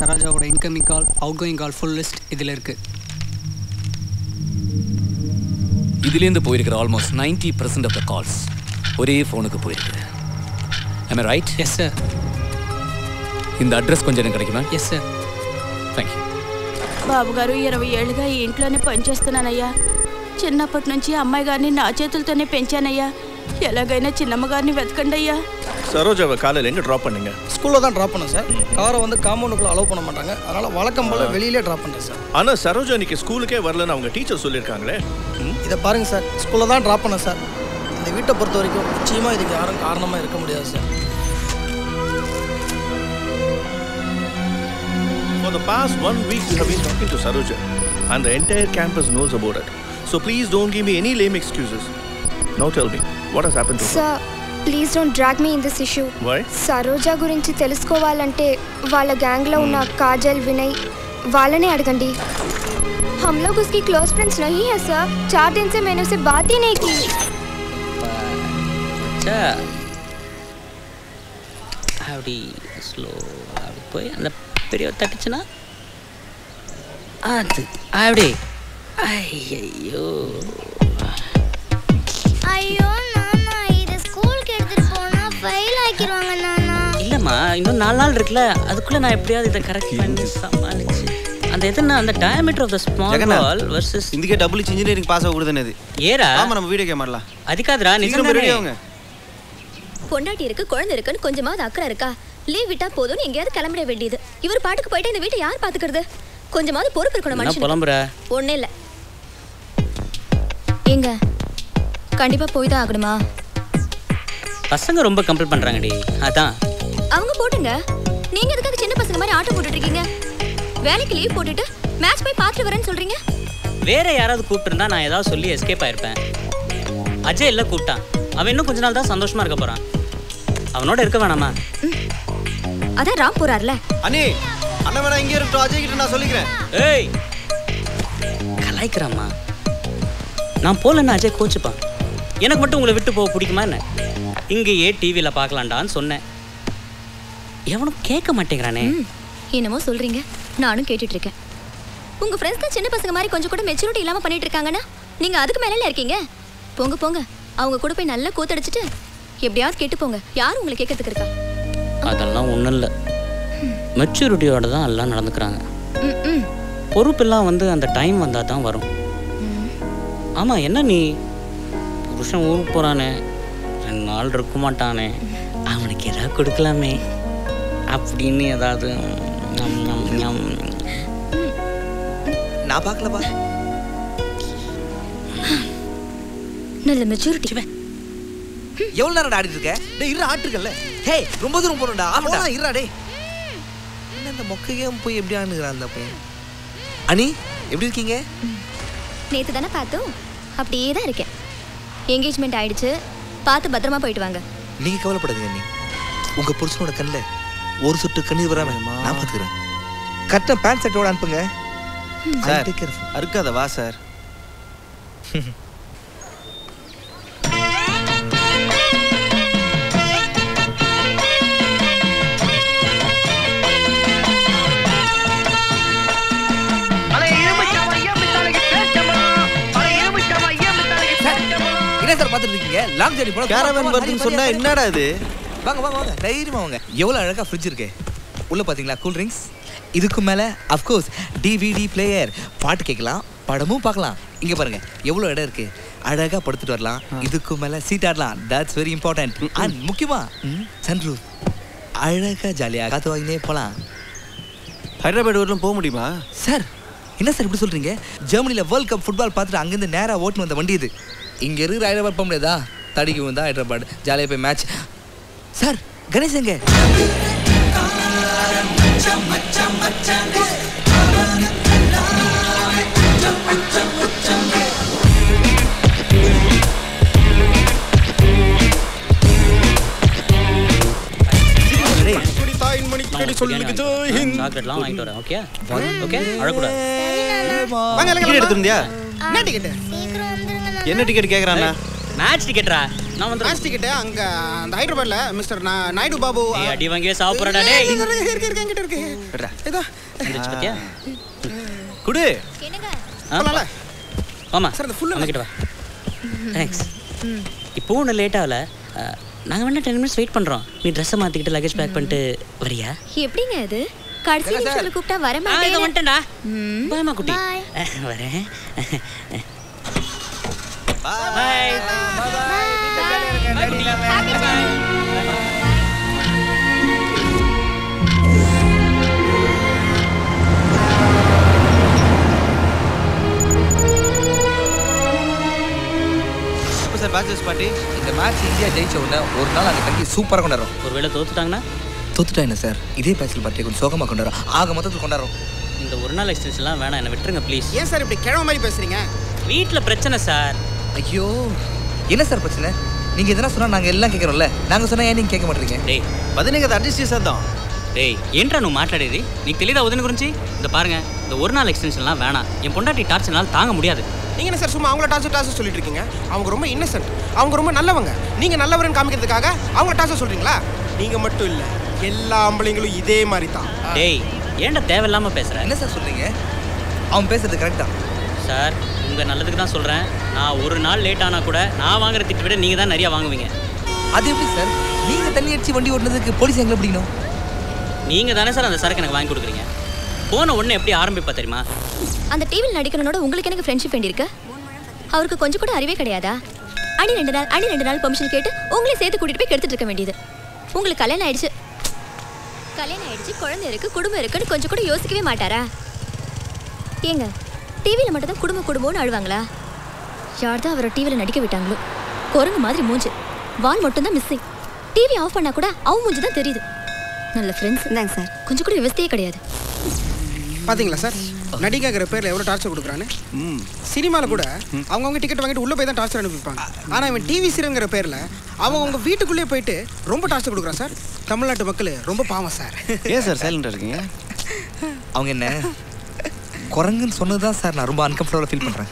சரோஜாவோட incoming call out going கால் full list இதில் இருக்குது. இதுலேருந்து போயிருக்கிற ஆல்மோஸ்ட் 90% ஆஃப் த கால்ஸ் ஒரே ஃபோனுக்கு போயிருக்கு. am I right? Yes sir. இந்த అడ్రస్ కొంచెం எனக்கு கிடைக்குமா? Yes sir. Thank you. Babu గారు 20 ఏళ్ళుగా ఈ ఇంట్లోనే పనిచేస్తున్నానయ్యా. చిన్నప్పటి నుంచి అమ్మాయి గారిని నా చేతులతోనే పెంచానయ్యా. ఎలాగైనా చిన్నమ్మ గారిని వెతకండి అయ్యా. சரோஜாவை காலையில் எங்கே ட்ராப் பண்ணீங்க? ஸ்கூலில் தான் ட்ராப் பண்ணேன் சார். காரை வந்து காம்பவுண்டுக்குள்ளே அலோவ் பண்ண மாட்டாங்க, அதனால் வழக்கம் போல் வெளியிலே ட்ராப் பண்ணுறேன் சார். ஆனால் சரோஜா இன்னைக்கு ஸ்கூலுக்கே வரலன்னு அவங்க டீச்சர் சொல்லியிருக்காங்களே. இதை பாருங்கள் சார், ஸ்கூலில் தான் ட்ராப் பண்ணேன் சார். இந்த வீட்டை பொறுத்த வரைக்கும் நிச்சயமாக இதுக்கு யாரும் காரணமாக இருக்க முடியாது sir. For the past 1 week we have been talking to Saroja and the entire campus knows about it. So please don't give me any lame excuses. Now tell me, what has happened to her? Sir, please don't drag me in this issue. Why? Saroja గురించి తెలుసుకోవాలంటే వాళ్ళ గ్యాంగ్లో ఉన్న కాజల్, వినయ్ వాళ్ళనే అడగండి. हम लोग उसकी क्लोज फ्रेंड्स नहीं है सर. 4 दिन से मैंने उसे बात ही नहीं की. अच्छा அப்படி ஸ்லோ அப்படி போய் அந்த பெரிய தட்டுச்சுன்னா அது அப்படி ஐயோ ஐயோ நானா இது ஸ்கூலுக்கு எடுத்துட்டு போனா ஃபெயில் ஆக்கிடுவாங்க நானா. இல்லைம்மா, இன்னும் 4 நாள் இருக்குல்ல, அதுக்குள்ளே நான் எப்படியாவது இதை கரெக்ட் பண்ணி சமாளிச்சு அந்த எதுனா அந்த diameter of the small ball versus இந்திக்கே டபுள் இன்ஜினியரிங் பாஸ் ஆக கூடாதுன்னு ஏரா ஆமா நம்ம வீடியோ கேம் ஆடலாம். அதுக்காதரா நிஜமா ரெடி ஆகுங்க. பொண்டாட்டி இருக்கு, குழந்தை இருக்குன்னு கொஞ்சமாவது அக்கறை இருக்கா? லீவ் விட்டா போதும்னு எங்கேயாவது கிளம்பிட வேண்டியது. இவர் பாட்டுக்கு போயிட்டு இந்த வீட்டை யார் பாத்துக்கிறது? கொஞ்சமாவது பொறுப்பு இருக்கணும் மனுஷன். புலம்புற ஒண்ணே இல்ல. எங்க கண்டிப்பா போய் தான் ஆகணுமா? பசங்க ரொம்ப கம்பல் பண்றாங்கடி. அதான் அவங்க போட்டுங்க. நீங்க எதுக்காக சின்ன பசங்க மாதிரி ஆட்டம் போட்டுட்டு இருக்கீங்க? வேலைக்கு லீவ் போட்டுட்டு மேட்ச் போய் பார்த்துட்டு வரேன்னு சொல்றீங்க. வேற யாராவது கூப்பிட்டுருந்தா நான் ஏதாவது சொல்லி எஸ்கேப் ஆயிருப்பேன். அஜய் இல்லை கூப்பிட்டான். அவன் இன்னும் கொஞ்ச நாள் தான் சந்தோஷமா இருக்க போறான். அவனோட இருக்க வேணாமா? அதான் ராம் போறார்ல. அண்ணே அண்ணன் வேணா இங்கே இருக்கட்டும், அஜய் கிட்ட நான் சொல்லிக்கிறேன். ஏய் கலாய்க்கிறாம்மா. நான் போலன்னு அஜய் கோச்சுப்பான். எனக்கு மட்டும் உங்களை விட்டு போக பிடிக்குமா என்ன? இங்கேயே டிவியில் பார்க்கலாண்டான்னு சொன்னேன். எவனும் கேட்க மாட்டேங்கிறானே. என்னமோ சொல்றீங்க, நானும் கேட்டுட்டு இருக்கேன். உங்க ஃப்ரெண்ட்ஸ் தான் சின்ன பசங்க மாதிரி கொஞ்சம் கூட மெச்சூரிட்டி இல்லாம பண்ணிட்டு இருக்காங்கன்னா நீங்க அதுக்கு மேல இருக்கீங்க. போங்க போங்க, அவங்க கூட போய் நல்லா கூத்தடிச்சிட்டு எப்படியாவது கேட்டு போங்க. யாரும் உங்களை கேட்கறதுக்கு இருக்கா? அதெல்லாம் ஒன்றும் இல்லை. மெச்சூரிட்டியோட தான் எல்லாம் நடந்துக்கிறாங்க. பொறுப்பெல்லாம் வந்து அந்த டைம் வந்தால் தான் வரும். ஆமாம், என்ன நீ புருஷன் ஊருக்கு போகிறானே, 2 நாள் இருக்க மாட்டானே, அவனுக்கு ஏதாவது கொடுக்கலாமே அப்படின்னு ஏதாவது நான் பார்க்கலப்பா. நல்ல மெச்சூரிட்டி. எவ்வளவு நேரம் ஆடிட்டு இருக்க? டேய் இரு ஆட்டுக்கல்ல. ஹே ரொம்ப தூரம் போறடா. ஆமாடா இருடா டேய். என்ன இந்த மொக்கையும் போய் எப்படி ஆடுறான் அந்த பையன்? அனி எப்படி இருக்கீங்க? நேத்து தானே பார்த்தோம். அப்படியே தான் இருக்கேன். என்கேஜ்மெண்ட் ஆயிடுச்சு, பார்த்து பத்திரமா போயிட்டு வாங்க. நீங்க கவலைப்படாதீங்க அண்ணி. உங்க புருஷனோட கண்ணில் ஒரு சொட்டு கண்ணீர் வராம நான் பார்த்துக்கிறேன். கரெக்டாக பேண்ட் ஷர்ட்டோட அனுப்புங்க சார். அறுக்காத வா சார். என்ன சார் பார்த்துட்டு இருக்கீங்க? லாங் ஜர்னி போல கேரவன் வருதுன்னு சொன்னா என்னடா இது? வாங்க வாங்க வாங்க, தைரியமா வாங்க. எவ்வளோ அழகாக ஃப்ரிட்ஜ் இருக்கு உள்ள பார்த்தீங்களா? Cool drinks. இதுக்கு மேலே அஃப்கோர்ஸ் டிவிடி பிளேயர், பாட்டு கேட்கலாம், படமும் பார்க்கலாம். இங்கே பாருங்க எவ்வளோ இடம் இருக்கு, அழகாக படுத்துட்டு வரலாம். இதுக்கு மேலே சீட் ஆடலாம். That's very important. அண்ட் முக்கியமாக சன்ரூஃப், அழகாக ஜாலியாக காற்று வாங்கினே போகலாம். ஹைதராபாத் வரலாம் போக முடியுமா சார்? என்ன சார் இப்படி சொல்கிறீங்க? ஜெர்மனியில் வேர்ல்ட் கப் ஃபுட்பால் பார்த்துட்டு அங்கேருந்து நேராக ஓட்டுன்னு வந்த வண்டி இது. இங்கே இருக்கிற ஹைதராபாத் போக முடியாதா? தடிக்கு வந்தா ஹைதராபாத் ஜாலியாக போய் மேட்ச். சார் கணேஷ் எங்க? என்ன டிக்கெட் கேக்குறானா? மேட்ச் டிக்கெட்ரா. நான் வந்து பாஸ் டிக்கெட் அங்க அந்த ஹைதராபாத்ல மிஸ்டர் நாயுடு பாபு அடி வாங்கியே சாப்பிடுறடா டேய் இருக்கு இருக்கு இதோ வந்துச்சு பாத்தியா குடு என்னங்க போலாம்ல ஆமா சார் அந்த ஃபுல்லா வந்துக்கிட்டு வா தேங்க்ஸ் இப்போ ஒன்று லேட் ஆகல நாங்கள் வேணா 10 minutes வெயிட் பண்ணுறோம் நீ ட்ரெஸ்ஸை மாற்றிக்கிட்டு லக்கேஜ் பேக் பண்ணிட்டு வரியா எப்படிங்க அது கடைசி நிமிஷத்துல கூப்பிட்டா வர இதை மாட்டேன் வந்துட்டேன்டா பாய்மா குட்டி வரேன் பாய் சார் பேச்சுலர்ஸ் பார்ட்டி இந்த மேட்ச் இந்தியா ஜெயிச்ச உடனே ஒரு நாள் அங்கே தங்கி சூப்பராக கொண்டாடுறோம். ஒருவேளை தோத்துட்டாங்கன்னா தோத்துட்டா என்ன சார் இதே பேச்சுலர் பார்ட்டியை கொஞ்சம் சோகமாக கொண்டாடுறோம் ஆக மொத்தத்தில் கொண்டாடுறோம். இந்த ஒரு நாள் எக்ஸ்டென்ஷன்லாம் வேணாம் என்னை விட்டுருங்க ப்ளீஸ். ஏன் சார் இப்படி கிழமை மாதிரி பேசுறீங்க? வீட்டில் பிரச்சனை சார். ஐயோ என்ன சார் பிரச்சனை? நீங்கள் எதனா சொன்னால் நாங்கள் எல்லாம் கேட்குறோம்ல, நாங்கள் சொன்னால் ஏன் நீங்கள் கேட்க மாட்டேறீங்க? டேய் பதினேங்க அதை அட்ஜஸ்ட் చేద్దాం. டேய் ఏంట్రా నువ్వు మాట్లాడేది? నీకు తెలీదా వదిన గురించి? இந்த பாருங்க இந்த ஒரு நாள் எக்ஸ்டென்ஷன்லாம் வேணாம். என் பொண்டாட்டி டார்ச்சர்னால தாங்க முடியாது. நீங்க என்ன சார் சும்மா அவங்கள டார்ச்சர் சொல்லிட்டு இருக்கீங்க? அவங்க ரொம்ப இன்னசென்ட், அவங்க ரொம்ப நல்லவங்க. நீங்க நல்லவரன்னு காமிக்கிறதுக்காக அவங்க டார்ச்சர் சொல்றீங்களா? நீங்க மட்டும் இல்ல எல்லா ஆம்பளைங்களும் இதே மாதிரி தான். டேய் ஏன்டா தேவையில்லாம பேசுற? என்ன சார் சொல்றீங்க? அவன் பேசுறது கரெக்டா சார்? உங்க நல்லதுக்கு தான் சொல்றேன். நான் ஒரு நாள் லேட் ஆனா கூட நான் வாங்குற திட்டு விட நீங்க தான் நிறைய வாங்குவீங்க. அது எப்படி சார்? நீங்க தண்ணி அடிச்சு வண்டி ஓட்டுனதுக்கு போலீஸ் எங்களை பிடிக்கணும்? நீங்க தானே சார் அந்த சரக்கு எனக்கு வாங்கி கொடுக்குறீங்க. போன உடனே எப்படி ஆரம்பிப்பா தெரியுமா? அந்த டிவியில் நடிக்கிறனோட உங்களுக்கு எனக்கு ஃப்ரெண்ட்ஷிப் வேண்டியிருக்கு. அவருக்கு கொஞ்சம் கூட அறிவே கிடையாதா? அடி 2 நாள் பெர்மிஷன் கேட்டு உங்களே சேர்த்து கூட்டிட்டு போய் கெடுத்துட்டு இருக்க வேண்டியது. உங்களுக்கு கல்யாணம் ஆயிடுச்சு, குழந்தை இருக்கு, குடும்பம் இருக்குன்னு கொஞ்சம் கூட யோசிக்கவே மாட்டாரா? ஏங்க டிவியில் மட்டும் தான் குடும்பம்னு அழுவாங்களா? யார் தான் அவரை டிவியில் நடிக்க விட்டாங்களோ? குரங்கு மாதிரி மூஞ்சு, வால் மட்டும் தான் மிஸ்ஸிங். டிவி ஆஃப் பண்ணா கூட அவன் மூஞ்சி தான் தெரியுது. நல்ல ஃப்ரெண்ட்ஸ் தாங்க சார், கொஞ்சம் கூட விவசாயே கிடையாது. பாத்தீங்களா சார் நடிகங்கிற பேர்ல எவ்வளவு டார்ச்சர் கொடுக்குறான்னு? சினிமால கூட அவங்கவுங்க டிக்கெட் வாங்கிட்டு உள்ள போய் தான் டார்ச்சர் அனுப்பிப்பாங்க. ஆனா இவன் டிவி சீரியல்ங்கிற பேர்ல அவங்க வீட்டுக்குள்ளேயே போயிட்டு ரொம்ப டார்ச்சர் கொடுக்குறான் சார். தமிழ்நாட்டு மக்கள் ரொம்ப பாவம் சார். ஏன் சார் சைலண்டா இருக்கீங்க? அவங்க என்ன குரங்குன்னு சொன்னதுதான் சார் நான் ரொம்ப அன்கம்ஃபர்டபுளா ஃபீல் பண்றேன்.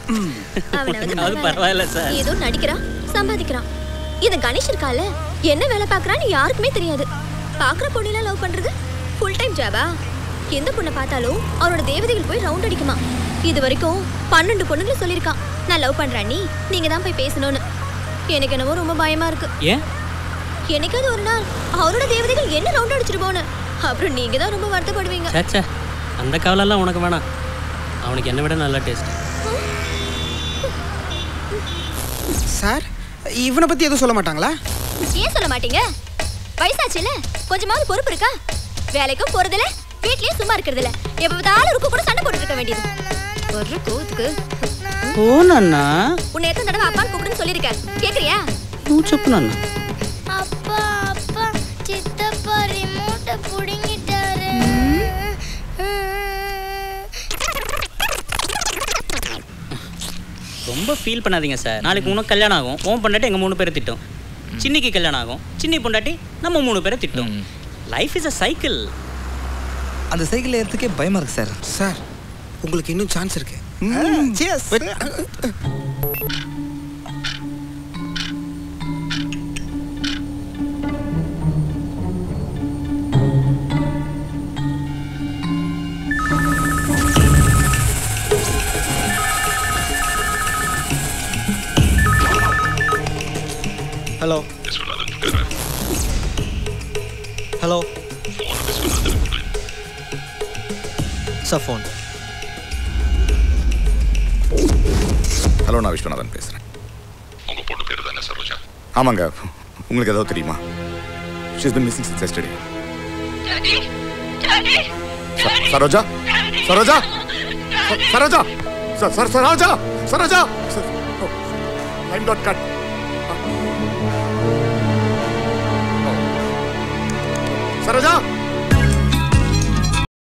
அது பரவாயில்ல சார். ஏதோ நடிக்கிறான், சம்பாதிக்கிறான். இது கணேஷ் இருக்கால, என்ன வேலை பார்க்கறான்னு யாருக்குமே தெரியாது. பார்க்குற பொண்ணுலாம் லவ் பண்றது ஃபுல் டைம் ஜாபா? எந்த பொண்ணை பார்த்தாலும் அவரோட தேவதைகள் போய் ரவுண்ட் அடிக்குமா. இது வரைக்கும் 12 பொண்ணுங்களை சொல்லியிருக்கான் நான் லவ் பண்றேன், நீங்க தான் போய் பேசணும்னு. எனக்கு என்னவோ ரொம்ப பயமா இருக்கு. ஏன்? என்னைக்காவது ஒரு நாள் அவரோட தேவதைகள் என்ன ரவுண்ட் அடிச்சிட்டு போன அப்புறம் நீங்க தான் ரொம்ப வருத்தப்படுவீங்க. சே அந்த கவலைலாம் உனக்கு வேணாம். அவனுக்கு என்ன விட நல்ல டேஸ்ட். சார் இவனை பத்தி எதுவும் சொல்ல மாட்டாங்களா? ஏன் சொல்ல மாட்டீங்க? வயசாச்சுல, கொஞ்சமாவது பொறுப்பு இருக்கா? வேலைக்கும் போறதில்ல, வீட்லயே சும்மா இருக்கிறது இல்ல. எப்ப பார்த்தாலும் ருக்கு கூட சண்டை போட்டுட்டு இருக்க வேண்டியது. ஒரு கோத்துக்கு போனா உன்னை எத்தனை தடவை அப்பான்னு கூப்பிடுன்னு சொல்லியிருக்கேன், கேக்குறியா? செப்பு நானா? அப்பா அப்பா சித்தப்பா ரிமோட்டை புடுங்கிட்டாரு. ரொம்ப ஃபீல் பண்ணாதீங்க சார். நாளைக்கு உனக்கு கல்யாணம் ஆகும், உன் பொண்டாட்டி எங்கள் 3 பேரை திட்டும். சின்னிக்கு கல்யாணம் ஆகும், சின்னி பொண்டாட்டி நம்ம 3 பேரை திட்டும். Life is a cycle. அந்த சைக்கிள் ஏறதுக்கே பயமா இருக்கு சார். சார் உங்களுக்கு இன்னும் சான்ஸ் இருக்கு. Hello hello sir phone. Hello நான் விஸ்வநாதன் பேசுகிறேன். உங்கள் பொண்ணு பேர் தானே சரோஜா? ஆமாங்க. உங்களுக்கு ஏதாவது தெரியுமா? She has been missing since yesterday. Saroja Saroja Saroja Saroja Saroja line dot cut. Saroja